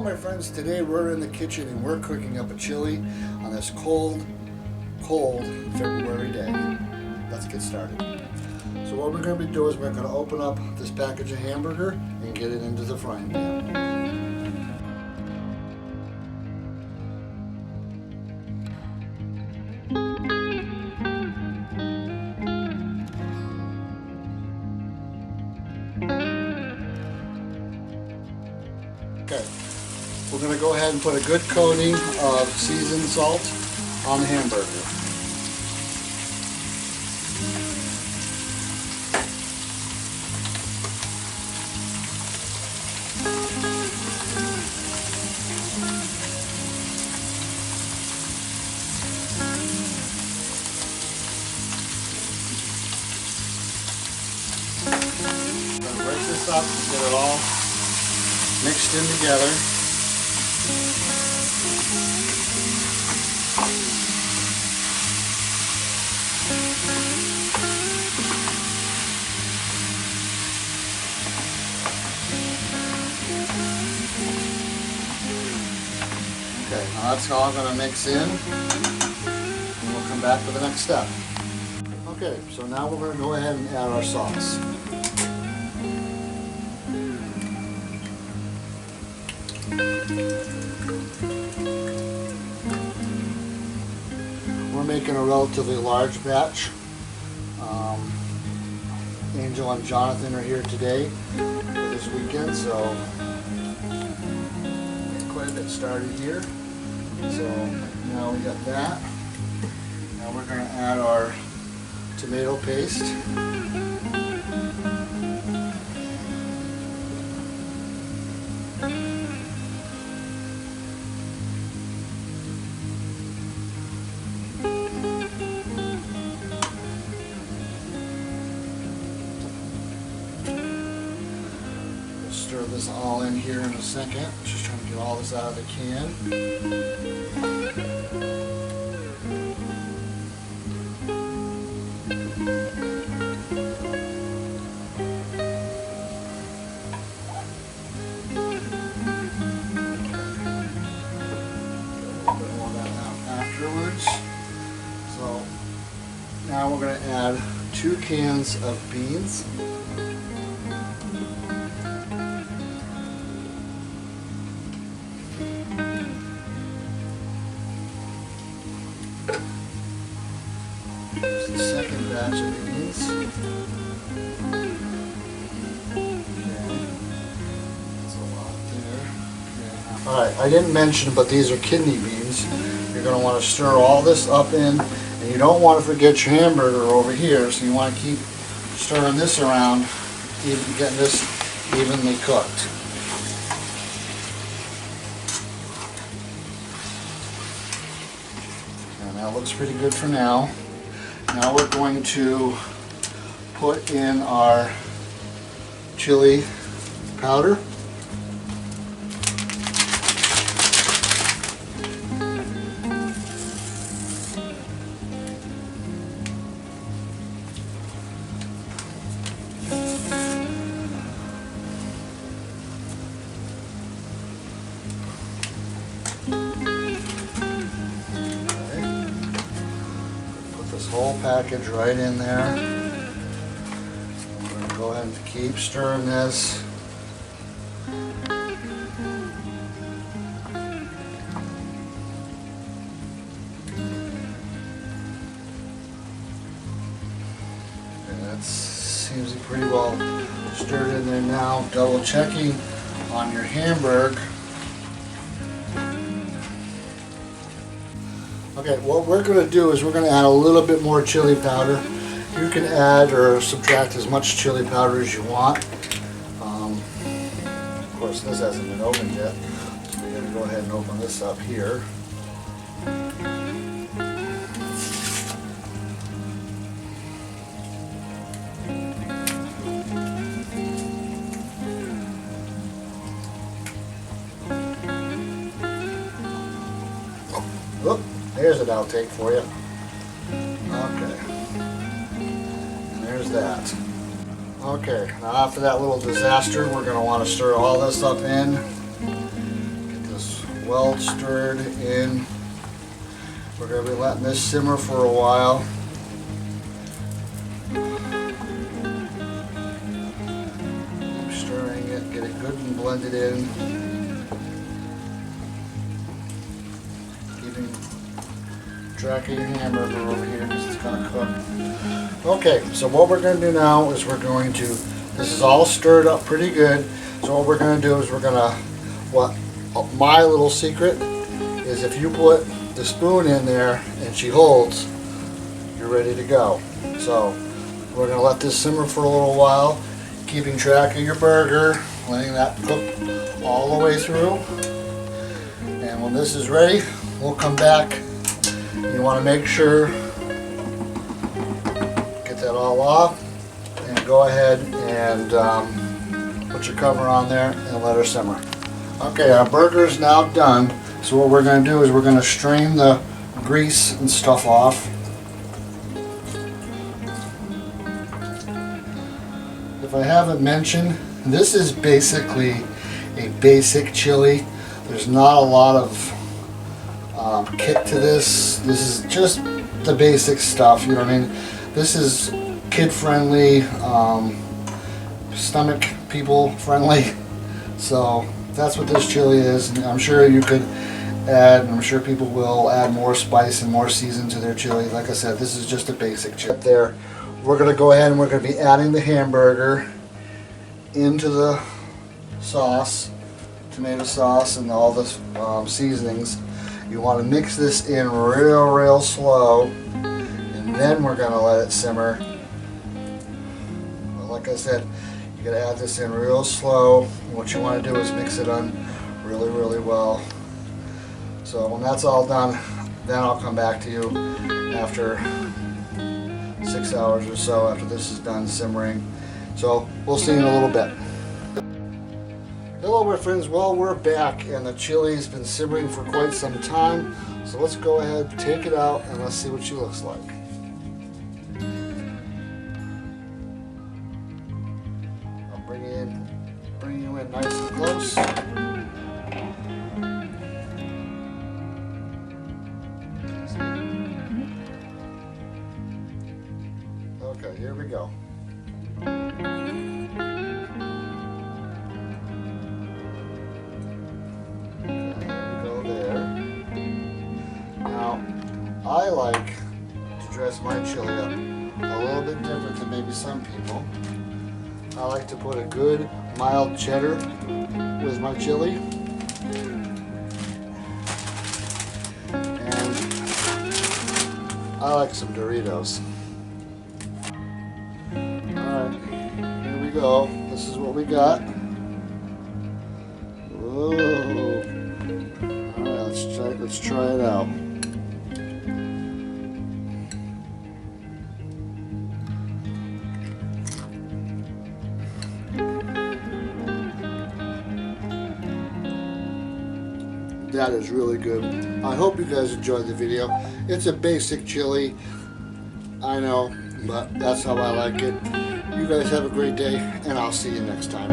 my friends, today we're in the kitchen and we're cooking up a chili on this cold February day. Let's get started. So what we're going to be doing is we're going to open up this package of hamburger and get it into the frying pan. Okay, we're going to go ahead and put a good coating of seasoned salt on the hamburger. I'm going to break this up and get it all mixed in together. Okay, now that's all I'm going to mix in, and we'll come back to the next step. Okay, so now we're going to go ahead and add our sauce. We're making a relatively large batch. Angel and Jonathan are here today for this weekend, so get quite a bit started here. So now we got that. Now we're going to add our tomato paste. Stir this all in here in a second. Just trying to get all this out of the can. A little bit more of that out afterwards. So now we're going to add 2 cans of beans. The second batch of beans. Okay, that's a lot there. Okay. Alright, I didn't mention, but these are kidney beans. You're going to want to stir all this up in, and you don't want to forget your hamburger over here, so you want to keep stirring this around, getting this evenly cooked. And that looks pretty good for now. Now we're going to put in our chili powder. This whole package right in there. We're going to go ahead and keep stirring this. And that seems to be pretty well stirred in there now. Double checking on your hamburger. Okay, what we're going to do is we're going to add a little bit more chili powder. You can add or subtract as much chili powder as you want. Of course, this hasn't been opened yet, so we're going to go ahead and open this up here. Oh, there's an outtake for you. Okay. And there's that. Okay, now after that little disaster, we're going to want to stir all this up in. Get well stirred in. We're going to be letting this simmer for a while. Keep stirring it, get it good and blended in. Keeping track of your hamburger over here because it's going to cook. Okay, so what we're going to do now is we're going to, this is all stirred up pretty good. So what we're going to do is we're going to, my little secret is if you put the spoon in there and she holds, you're ready to go. So we're going to let this simmer for a little while, keeping track of your burger, letting that cook all the way through. And when this is ready, we'll come back. You want to make sure, get that all off, and go ahead and put your cover on there and let her simmer. Okay, our burger is now done. So what we're going to do is we're going to strain the grease and stuff off. If I haven't mentioned, this is basically a basic chili. There's not a lot of kick to this. This is just the basic stuff, you know what I mean? This is kid friendly, stomach people friendly. So that's what this chili is. And I'm sure you could add, I'm sure people will add more spice and more season to their chili. Like I said, this is just a basic chili. There, we're going to go ahead and we're going to be adding the hamburger into the sauce, tomato sauce and all the seasonings. You want to mix this in real slow, and then we're going to let it simmer. Well, like I said, you got to add this in real slow. What you want to do is mix it on really well. So when that's all done, then I'll come back to you after 6 hours or so after this is done simmering. So we'll see you in a little bit. Hello my friends, well we're back and the chili's been simmering for quite some time. So let's go ahead, take it out, and let's see what she looks like. I'll bring you in nice and close. Okay, here we go. I like to dress my chili up a little bit different than maybe some people. I like to put a good mild cheddar with my chili. And I like some Doritos. Alright, here we go. This is what we got. Whoa. Alright, let's try it out. That is really good. I hope you guys enjoyed the video. It's a basic chili, I know, but that's how I like it. You guys have a great day, and I'll see you next time.